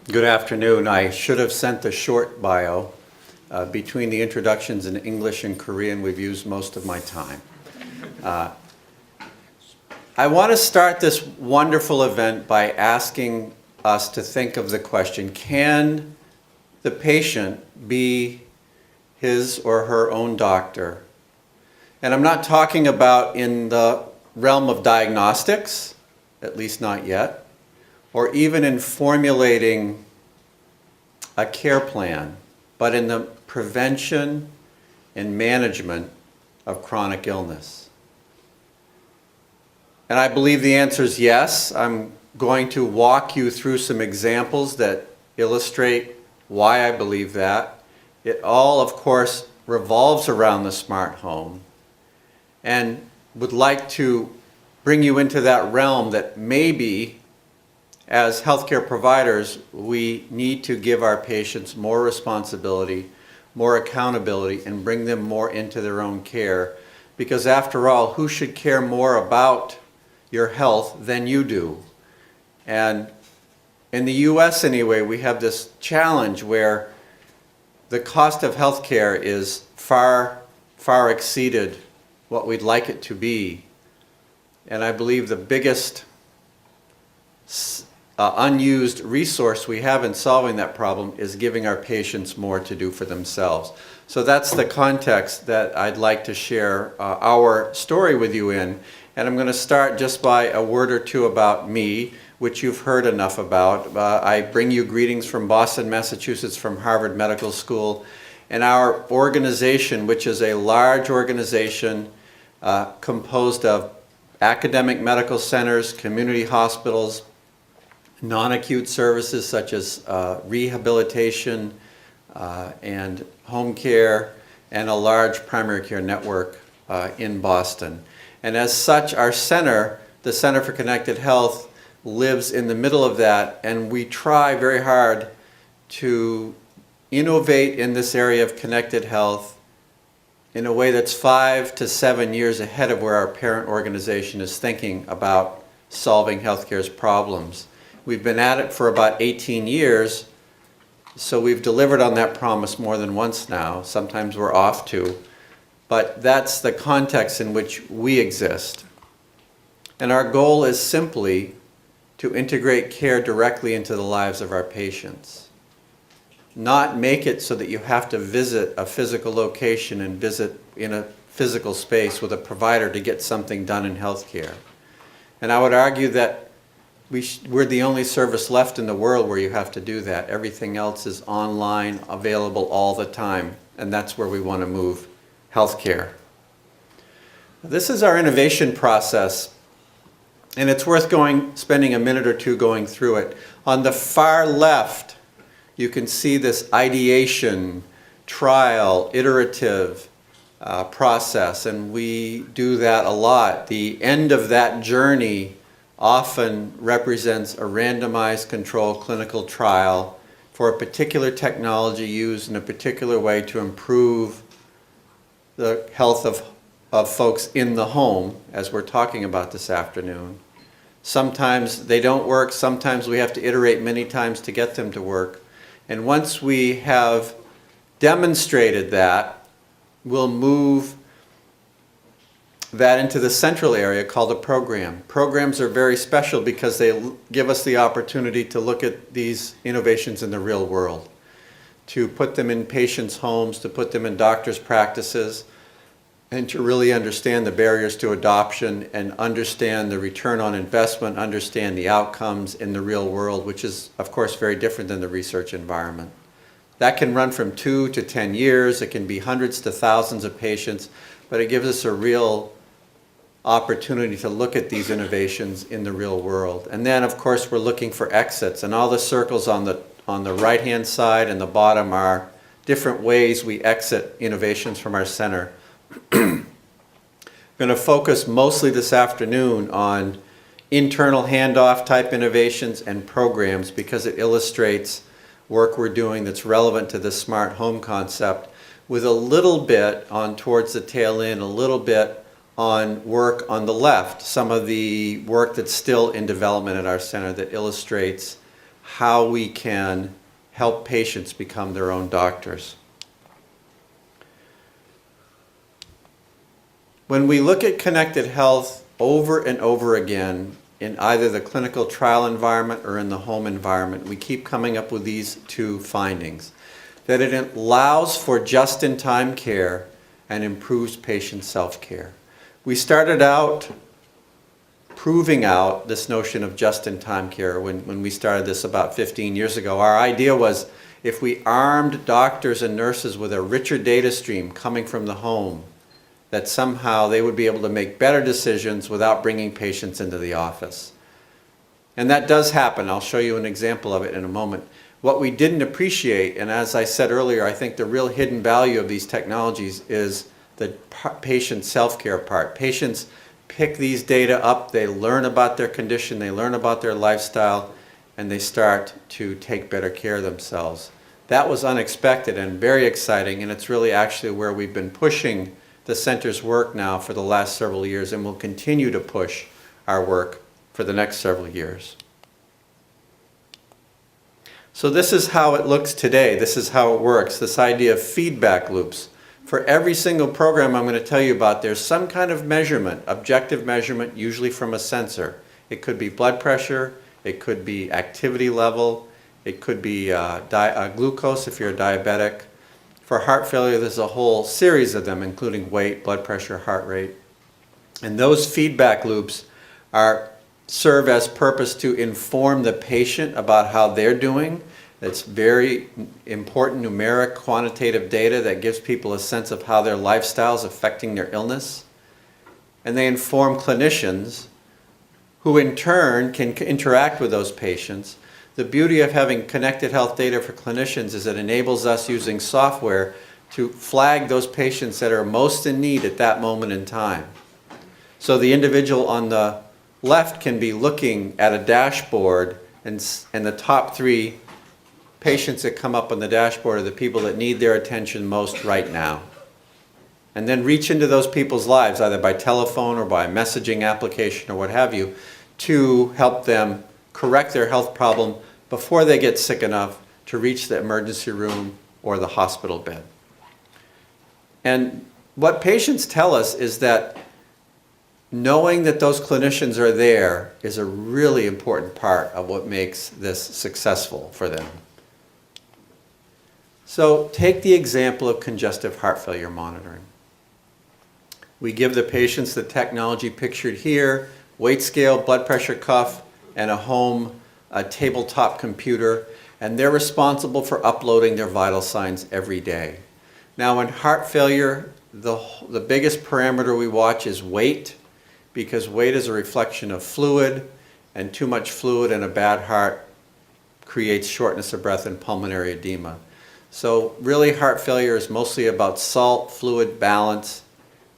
Good afternoon. I should have sent the short bio. Between the introductions in English and Korean, we've used most of my time. I want to start this wonderful event by asking us to think of the question, can the patient be his or her own doctor? And I'm not talking about in the realm of diagnostics, at least not yet, or even in formulating a care plan, but in the prevention and management of chronic illness. And I believe the answer is yes. I'm going to walk you through some examples that illustrate why I believe that. It all, of course, revolves around the smart home, and would like to bring you into that realm that maybe as healthcare providers, we need to give our patients more responsibility, more accountability, and bring them more into their own care. Because after all, who should care more about your health than you do? And in the US anyway, we have this challenge where the cost of healthcare is far exceeded what we'd like it to be. And I believe the biggest unused resource we have in solving that problem is giving our patients more to do for themselves. So that's the context that I'd like to share our story with you in. And I'm going to start just by a word or two about me, which you've heard enough about. I bring you greetings from Boston, Massachusetts, from Harvard Medical School. And our organization, which is a large organization composed of academic medical centers, community hospitals, non-acute services such as rehabilitation and home care, and a large primary care network in Boston. And as such, our center, the Center for Connected Health, lives in the middle of that, and we try very hard to innovate in this area of connected health in a way that's 5 to 7 years ahead of where our parent organization is thinking about solving healthcare's problems. We've been at it for about 18 years, so we've delivered on that promise more than once now. Sometimes we're off to, but that's the context in which we exist. And our goal is simply to integrate care directly into the lives of our patients. Not make it so that you have to visit a physical location and visit in a physical space with a provider to get something done in healthcare. And I would argue that we're the only service left in the world where you have to do that. Everything else is online, available all the time, and that's where we want to move healthcare. This is our innovation process, and it's worth spending a minute or two going through it. On the far left, you can see this ideation, trial, iterative process, and we do that a lot. The end of that journey often represents a randomized controlled clinical trial for a particular technology used in a particular way to improve the health of folks in the home, as we're talking about this afternoon. Sometimes they don't work, sometimes we have to iterate many times to get them to work. And once we have demonstrated that, we'll move that into the central area called a program. Programs are very special because they give us the opportunity to look at these innovations in the real world, to put them in patients' homes, to put them in doctors' practices, and to really understand the barriers to adoption and understand the return on investment, understand the outcomes in the real world, which is, of course, very different than the research environment. That can run from 2 to 10 years. It can be hundreds to thousands of patients, but it gives us a real opportunity to look at these innovations in the real world. And then, of course, we're looking for exits, and all the circles on the right-hand side and the bottom are different ways we exit innovations from our center. I'm going to focus mostly this afternoon on internal handoff type innovations and programs because it illustrates work we're doing that's relevant to the smart home concept, with a little bit on towards the tail end, a little bit on work on the left, some of the work that's still in development at our center that illustrates how we can help patients become their own doctors. When we look at connected health over and over again in either the clinical trial environment or in the home environment, we keep coming up with these two findings. That it allows for just-in-time care and improves patient self-care. We started out proving out this notion of just-in-time care when we started this about 15 years ago. Our idea was if we armed doctors and nurses with a richer data stream coming from the home, that somehow they would be able to make better decisions without bringing patients into the office. And that does happen. I'll show you an example of it in a moment. What we didn't appreciate, and as I said earlier, I think the real hidden value of these technologies is the patient self-care part. Patients pick these data up, they learn about their condition, they learn about their lifestyle, and they start to take better care of themselves. That was unexpected and very exciting, and it's really actually where we've been pushing the center's work now for the last several years, and will continue to push our work for the next several years. So this is how it looks today. This is how it works, this idea of feedback loops. For every single program I'm going to tell you about, there's some kind of measurement, objective measurement, usually from a sensor. It could be blood pressure, it could be activity level, it could be glucose if you're a diabetic. For heart failure, there's a whole series of them, including weight, blood pressure, heart rate. And those feedback loops serve as purpose to inform the patient about how they're doing. It's very important numeric quantitative data that gives people a sense of how their lifestyle is affecting their illness. And they inform clinicians who in turn can interact with those patients. The beauty of having connected health data for clinicians is it enables us using software to flag those patients that are most in need at that moment in time. So the individual on the left can be looking at a dashboard and the top 3 patients that come up on the dashboard are the people that need their attention most right now. And then reach into those people's lives, either by telephone or by messaging application or what have you, to help them correct their health problem before they get sick enough to reach the emergency room or the hospital bed. And what patients tell us is that knowing that those clinicians are there is a really important part of what makes this successful for them. So take the example of congestive heart failure monitoring. We give the patients the technology pictured here, weight scale, blood pressure cuff, and a tabletop computer, and they're responsible for uploading their vital signs every day. Now in heart failure, the biggest parameter we watch is weight, because weight is a reflection of fluid, and too much fluid in a bad heart creates shortness of breath and pulmonary edema. So really heart failure is mostly about salt fluid balance,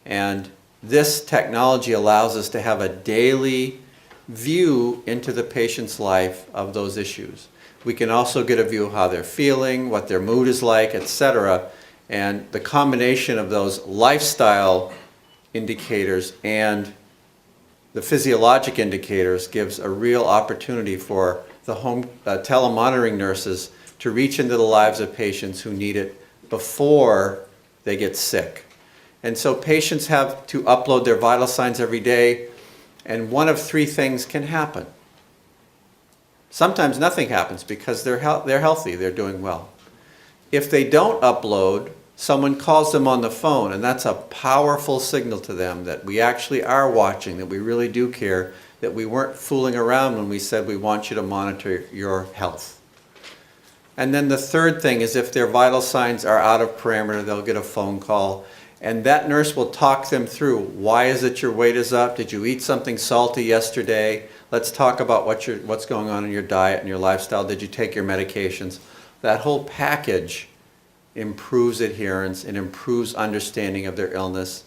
and this technology allows us to have a daily view into the patient's life of those issues. We can also get a view of how they're feeling, what their mood is like, etc. And the combination of those lifestyle indicators and the physiologic indicators gives a real opportunity for the home telemonitoring nurses to reach into the lives of patients who need it before they get sick. And so patients have to upload their vital signs every day, and one of 3 things can happen. Sometimes nothing happens because they're healthy, they're doing well. If they don't upload, someone calls them on the phone, and that's a powerful signal to them that we actually are watching, that we really do care, that we weren't fooling around when we said we want you to monitor your health. And then the third thing is if their vital signs are out of parameter, they'll get a phone call, and that nurse will talk them through, why is it your weight is up? Did you eat something salty yesterday? Let's talk about what's going on in your diet and your lifestyle. Did you take your medications? That whole package improves adherence, it improves understanding of their illness,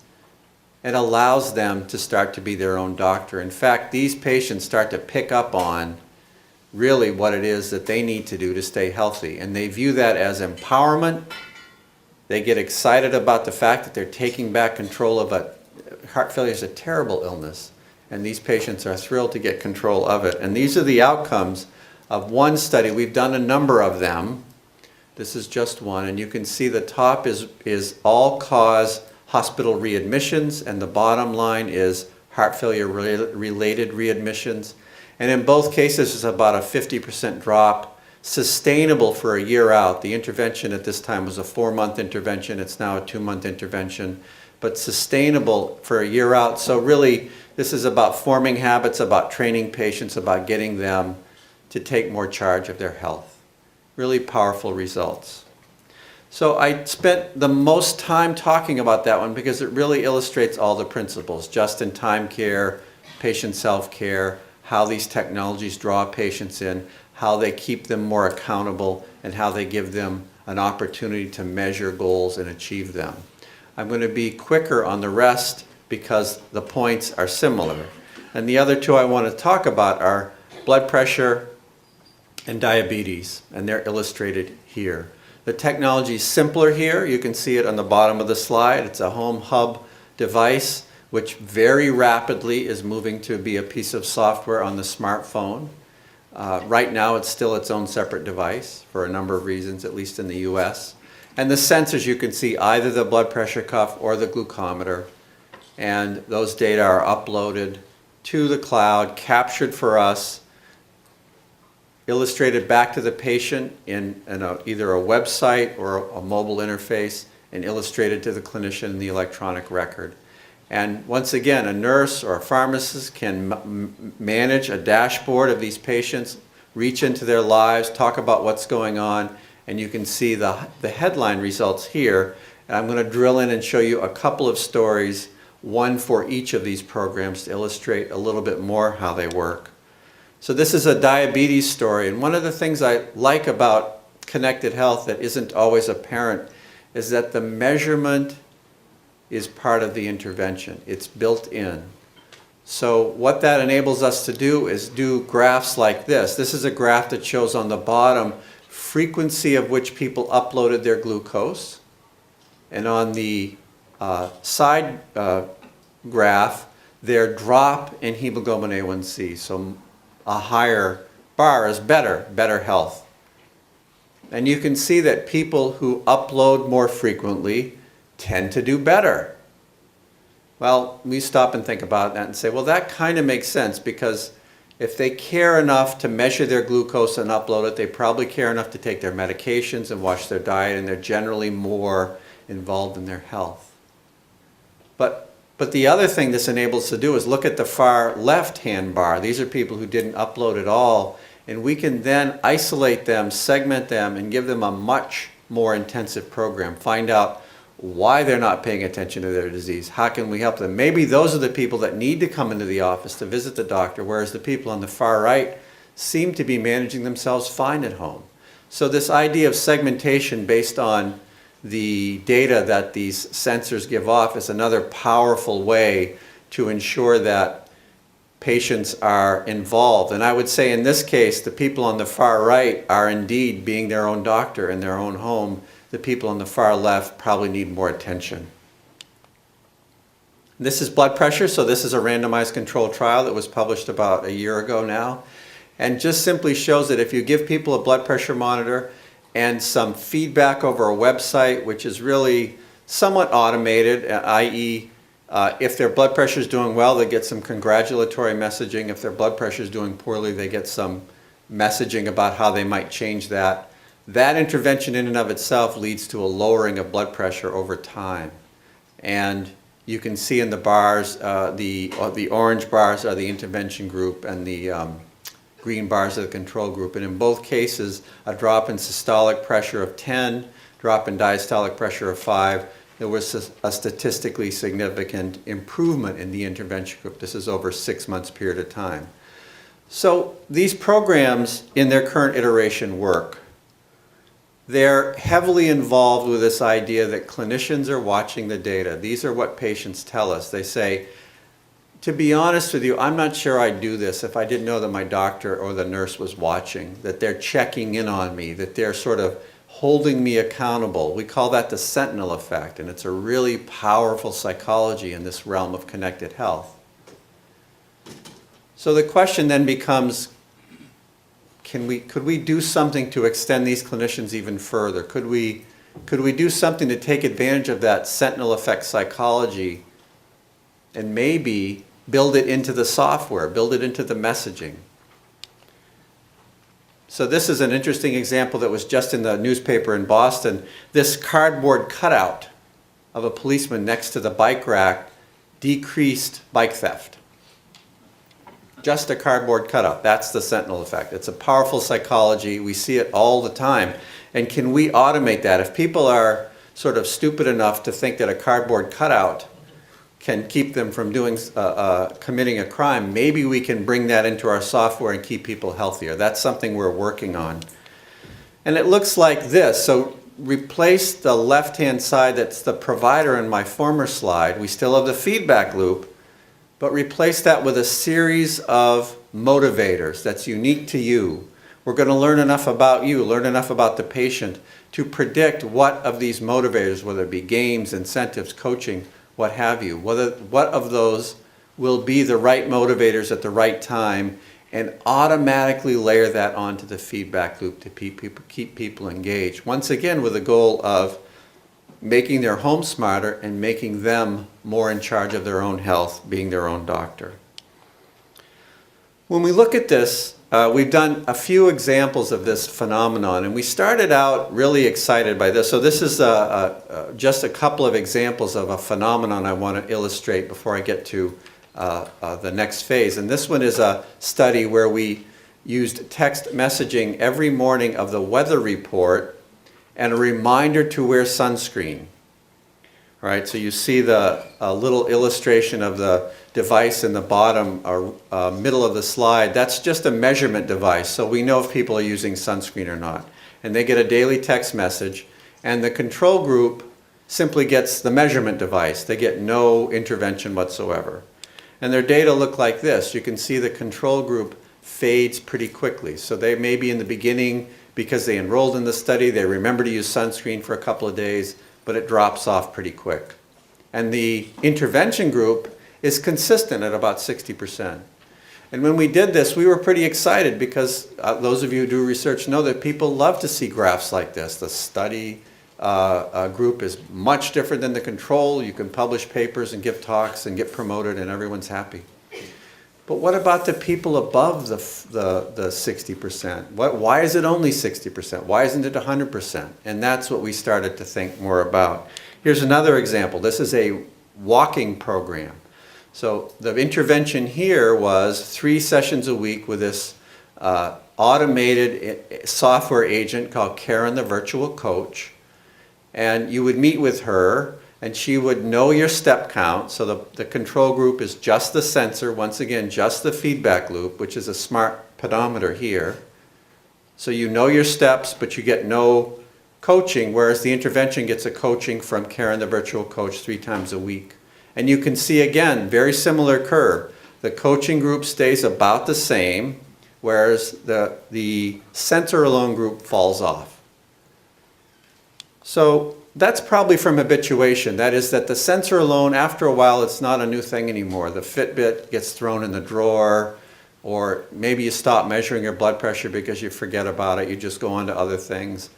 and allows them to start to be their own doctor. In fact, these patients start to pick up on really what it is that they need to do to stay healthy, and they view that as empowerment. They get excited about the fact that they're taking back control of it. Heart failure is a terrible illness, and these patients are thrilled to get control of it. And these are the outcomes of one study. We've done a number of them. This is just one, and you can see the top is all-cause hospital readmissions, and the bottom line is heart failure related readmissions. And in both cases, it's about a 50% drop, sustainable for a year out. The intervention at this time was a 4-month intervention. It's now a 2-month intervention, but sustainable for a year out. So really, this is about forming habits, about training patients, about getting them to take more charge of their health. Really powerful results. So I spent the most time talking about that one because it really illustrates all the principles: just-in-time care, patient self-care, how these technologies draw patients in, how they keep them more accountable, and how they give them an opportunity to measure goals and achieve them. I'm going to be quicker on the rest because the points are similar. And the other two I want to talk about are blood pressure and diabetes, and they're illustrated here. The technology is simpler here. You can see it on the bottom of the slide. It's a home hub device, which very rapidly is moving to be a piece of software on the smartphone. Right now, it's still its own separate device for a number of reasons, at least in the US. And the sensors, you can see either the blood pressure cuff or the glucometer. And those data are uploaded to the cloud, captured for us, illustrated back to the patient in either a website or a mobile interface, and illustrated to the clinician in the electronic record. And once again, a nurse or a pharmacist can manage a dashboard of these patients, reach into their lives, talk about what's going on, and you can see the headline results here. And I'm going to drill in and show you a couple of stories, one for each of these programs, to illustrate a little bit more how they work. So this is a diabetes story, and one of the things I like about connected health that isn't always apparent is that the measurement is part of the intervention. It's built in. So what that enables us to do is do graphs like this. This is a graph that shows on the bottom frequency of which people uploaded their glucose, and on the side graph, their drop in hemoglobin A1C. So a higher bar is better health. And you can see that people who upload more frequently tend to do better. Well, we stop and think about that and say, well, that kind of makes sense, because if they care enough to measure their glucose and upload it, they probably care enough to take their medications and watch their diet, and they're generally more involved in their health. But the other thing this enables us to do is look at the far left-hand bar. These are people who didn't upload at all, and we can then isolate them, segment them, and give them a much more intensive program. Find out why they're not paying attention to their disease. How can we help them? Maybe those are the people that need to come into the office to visit the doctor, whereas the people on the far right seem to be managing themselves fine at home. So this idea of segmentation based on the data that these sensors give off is another powerful way to ensure that patients are involved. And I would say in this case, the people on the far right are indeed being their own doctor in their own home. The people on the far left probably need more attention. This is blood pressure, so this is a randomized controlled trial that was published about a year ago now, and just simply shows that if you give people a blood pressure monitor and some feedback over a website, which is really somewhat automated, i.e., if their blood pressure is doing well, they get some congratulatory messaging. If their blood pressure is doing poorly, they get some messaging about how they might change that. That intervention in and of itself leads to a lowering of blood pressure over time. And you can see in the bars, the orange bars are the intervention group, and the green bars are the control group. And in both cases, a drop in systolic pressure of 10, drop in diastolic pressure of 5. There was a statistically significant improvement in the intervention group. This is over a 6 months period of time. So these programs in their current iteration work. They're heavily involved with this idea that clinicians are watching the data. These are what patients tell us. They say, to be honest with you, I'm not sure I'd do this if I didn't know that my doctor or the nurse was watching, that they're checking in on me, that they're sort of holding me accountable. We call that the Sentinel Effect, and it's a really powerful psychology in this realm of connected health. So the question then becomes, could we do something to extend these clinicians even further? Could we do something to take advantage of that Sentinel Effect psychology and maybe build it into the software, build it into the messaging? So this is an interesting example that was just in the newspaper in Boston. This cardboard cutout of a policeman next to the bike rack decreased bike theft. Just a cardboard cutout. That's the Sentinel Effect. It's a powerful psychology. We see it all the time. And can we automate that? If people are sort of stupid enough to think that a cardboard cutout can keep them from committing a crime, maybe we can bring that into our software and keep people healthier. That's something we're working on. And it looks like this. So replace the left-hand side, that's the provider in my former slide. We still have the feedback loop, but replace that with a series of motivators that's unique to you. We're going to learn enough about you, learn enough about the patient to predict what of these motivators, whether it be games, incentives, coaching, what have you, what of those will be the right motivators at the right time, and automatically layer that onto the feedback loop to keep people engaged. Once again, with the goal of making their home smarter and making them more in charge of their own health, being their own doctor. When we look at this, we've done a few examples of this phenomenon, and we started out really excited by this. So this is just a couple of examples of a phenomenon I want to illustrate before I get to the next phase. And this one is a study where we used text messaging every morning of the weather report and a reminder to wear sunscreen. All right, so you see the little illustration of the device in the bottom middle of the slide. That's just a measurement device, so we know if people are using sunscreen or not. And they get a daily text message, and the control group simply gets the measurement device. They get no intervention whatsoever. And their data look like this. You can see the control group fades pretty quickly. So they may be in the beginning, because they enrolled in the study, they remember to use sunscreen for a couple of days, but it drops off pretty quick. And the intervention group is consistent at about 60%. And when we did this, we were pretty excited because those of you who do research know that people love to see graphs like this. The study group is much different than the control. You can publish papers and give talks and get promoted and everyone's happy. But what about the people above the 60%? Why is it only 60%? Why isn't it 100%? And that's what we started to think more about. Here's another example. This is a walking program. So the intervention here was 3 sessions a week with this automated software agent called Karen the Virtual Coach. And you would meet with her, and she would know your step count. So the control group is just the sensor, once again, just the feedback loop, which is a smart pedometer here. So you know your steps, but you get no coaching, whereas the intervention gets a coaching from Karen the Virtual Coach 3 times a week. And you can see, again, very similar curve. The coaching group stays about the same, whereas the sensor alone group falls off. So that's probably from habituation. That is that the sensor alone, after a while, it's not a new thing anymore. The Fitbit gets thrown in the drawer, or maybe you stop measuring your blood pressure because you forget about it. You just go on to other things.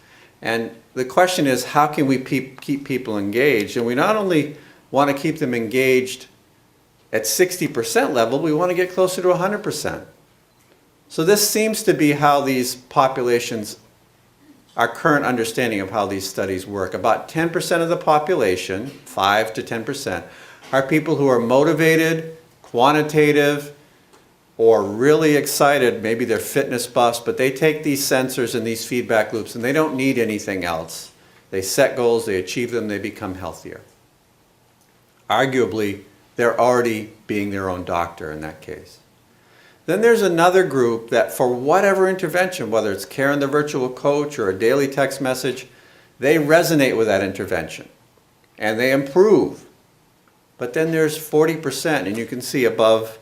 And the question is, how can we keep people engaged? And we not only want to keep them engaged at 60% level, we want to get closer to 100%. So this seems to be how these populations, our current understanding of how these studies work. About 10% of the population, 5 to 10%, are people who are motivated, quantitative, or really excited. Maybe they're fitness buffs, but they take these sensors and these feedback loops and they don't need anything else. They set goals, they achieve them, they become healthier. Arguably, they're already being their own doctor in that case. Then there's another group that for whatever intervention, whether it's Karen the Virtual Coach or a daily text message, they resonate with that intervention and they improve. But then there's 40%, and you can see above,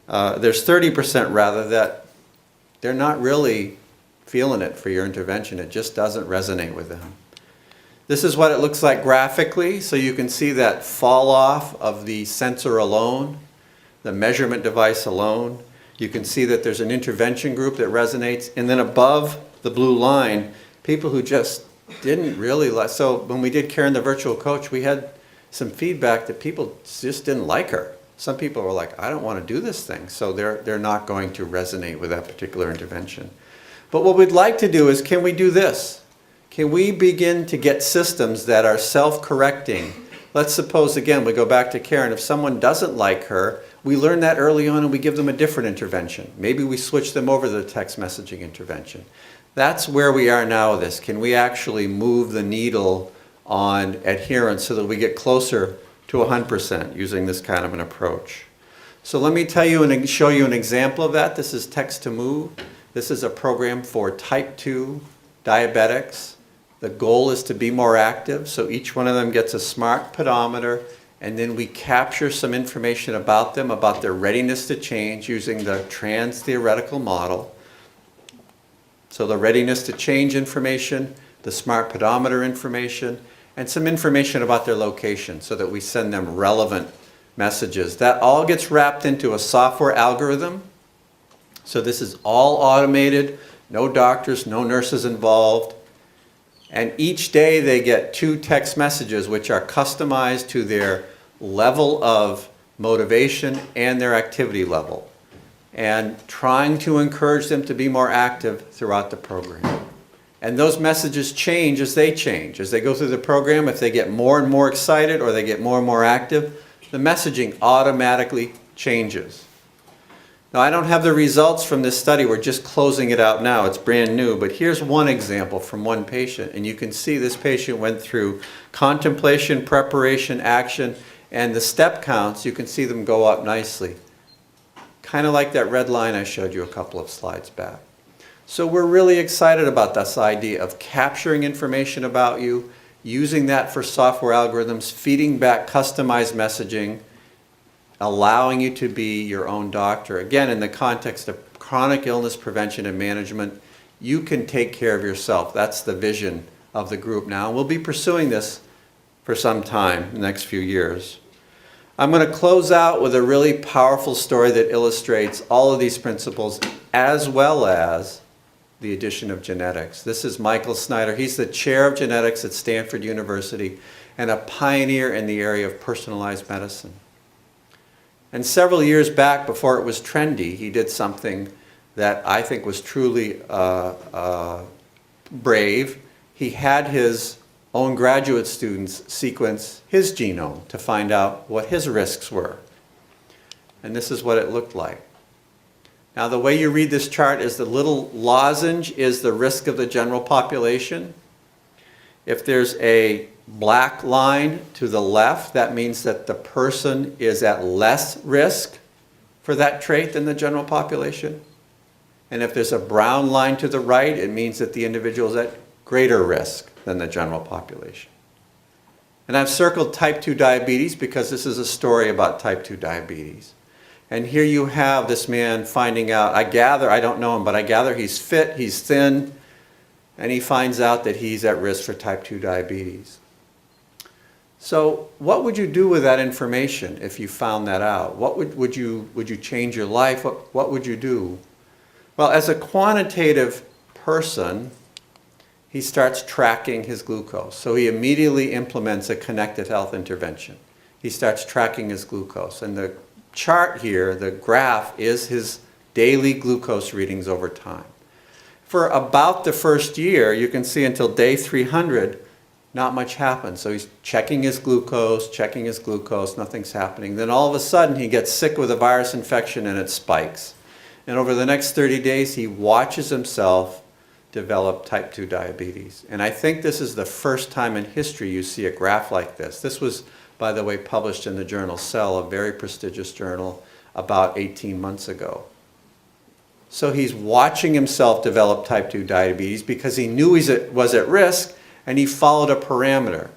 there's 30% rather, that they're not really feeling it for your intervention. It just doesn't resonate with them. This is what it looks like graphically. So you can see that fall off of the sensor alone, the measurement device alone. You can see that there's an intervention group that resonates, and then above the blue line, people who just didn't really like. So when we did Karen the Virtual Coach, we had some feedback that people just didn't like her. Some people were like, I don't want to do this thing, so they're not going to resonate with that particular intervention. But what we'd like to do is, can we do this? Can we begin to get systems that are self-correcting? Let's suppose, again, we go back to Karen, if someone doesn't like her, we learn that early on and we give them a different intervention. Maybe we switch them over to the text messaging intervention. That's where we are now with this. Can we actually move the needle on adherence so that we get closer to 100% using this kind of an approach? So let me tell you and show you an example of that. This is Text to Move. This is a program for type 2 diabetics. The goal is to be more active, so each one of them gets a smart pedometer, and then we capture some information about them, about their readiness to change using the trans-theoretical model. So the readiness to change information, the smart pedometer information, and some information about their location so that we send them relevant messages. That all gets wrapped into a software algorithm. So this is all automated, no doctors, no nurses involved. And each day they get 2 text messages which are customized to their level of motivation and their activity level, and trying to encourage them to be more active throughout the program. And those messages change as they change. As they go through the program, if they get more and more excited or they get more and more active, the messaging automatically changes. Now, I don't have the results from this study. We're just closing it out now. It's brand new. But here's one example from one patient. And you can see this patient went through contemplation, preparation, action, and the step counts. You can see them go up nicely. Kind of like that red line I showed you a couple of slides back. So we're really excited about this idea of capturing information about you, using that for software algorithms, feeding back customized messaging, allowing you to be your own doctor. Again, in the context of chronic illness prevention and management, you can take care of yourself. That's the vision of the group now. We'll be pursuing this for some time, the next few years. I'm going to close out with a really powerful story that illustrates all of these principles, as well as the addition of genetics. This is Michael Snyder. He's the chair of genetics at Stanford University and a pioneer in the area of personalized medicine. And several years back, before it was trendy, he did something that I think was truly brave. He had his own graduate students sequence his genome to find out what his risks were. And this is what it looked like. Now, the way you read this chart is the little lozenge is the risk of the general population. If there's a black line to the left, that means that the person is at less risk for that trait than the general population. And if there's a brown line to the right, it means that the individual is at greater risk than the general population. And I've circled type 2 diabetes because this is a story about type 2 diabetes. And here you have this man finding out, I don't know him, but I gather he's fit, he's thin, and he finds out that he's at risk for type 2 diabetes. So what would you do with that information if you found that out? What would you change your life? What would you do? Well, as a quantitative person, he starts tracking his glucose. So he immediately implements a connected health intervention. He starts tracking his glucose. And the chart here, the graph, is his daily glucose readings over time. For about the first year, you can see until day 300, not much happens. So he's checking his glucose, nothing's happening. Then all of a sudden he gets sick with a virus infection and it spikes. And over the next 30 days he watches himself develop type 2 diabetes. And I think this is the first time in history you see a graph like this. This was, by the way, published in the journal Cell, a very prestigious journal, about 18 months ago. So he's watching himself develop type 2 diabetes because he knew he was at risk, and he followed a parameter.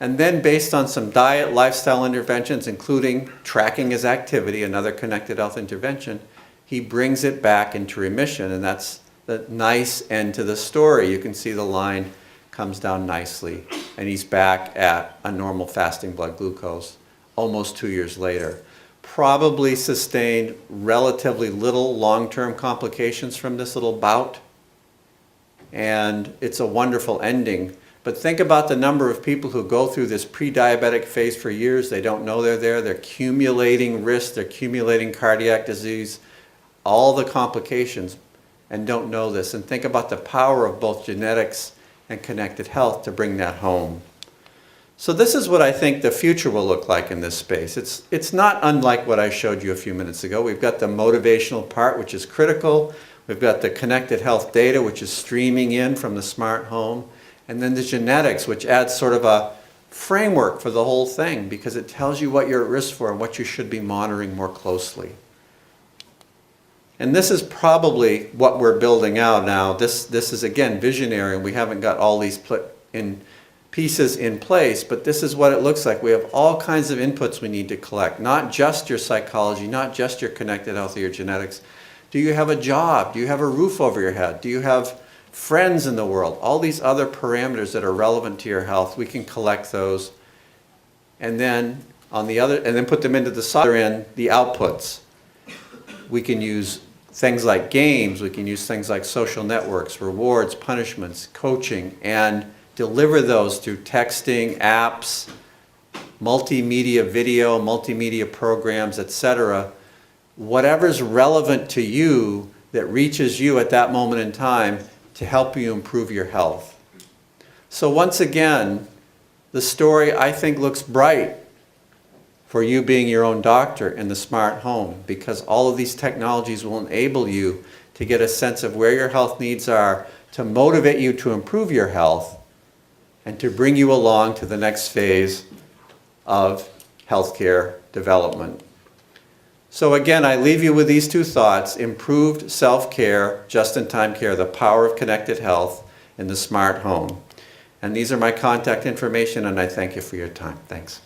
And then based on some diet, lifestyle interventions, including tracking his activity, another connected health intervention, he brings it back into remission. And that's the nice end to the story. You can see the line comes down nicely, and he's back at a normal fasting blood glucose almost 2 years later. probably sustained relatively little long-term complications from this little bout. And it's a wonderful ending. But think about the number of people who go through this pre-diabetic phase for years. They don't know they're there. They're accumulating risk. They're accumulating cardiac disease, all the complications, and don't know this. And think about the power of both genetics and connected health to bring that home. So this is what I think the future will look like in this space. It's not unlike what I showed you a few minutes ago. We've got the motivational part, which is critical. We've got the connected health data, which is streaming in from the smart home. And then the genetics, which adds sort of a framework for the whole thing because it tells you what you're at risk for and what you should be monitoring more closely. And this is probably what we're building out now. This is, again, visionary, and we haven't got all these pieces in place, but this is what it looks like. We have all kinds of inputs we need to collect, not just your psychology, not just your connected health or your genetics. Do you have a job? Do you have a roof over your head? Do you have friends in the world? All these other parameters that are relevant to your health, we can collect those and then put them into the other end, the outputs. We can use things like games, we can use things like social networks, rewards, punishments, coaching, and deliver those through texting, apps, multimedia video, multimedia programs, etc. Whatever's relevant to you that reaches you at that moment in time to help you improve your health. So once again, the story I think looks bright for you being your own doctor in the smart home because all of these technologies will enable you to get a sense of where your health needs are, to motivate you to improve your health, and to bring you along to the next phase of healthcare development. So again, I leave you with these two thoughts: improved self-care, just-in-time care, the power of connected health in the smart home. And these are my contact information, and I thank you for your time. Thanks.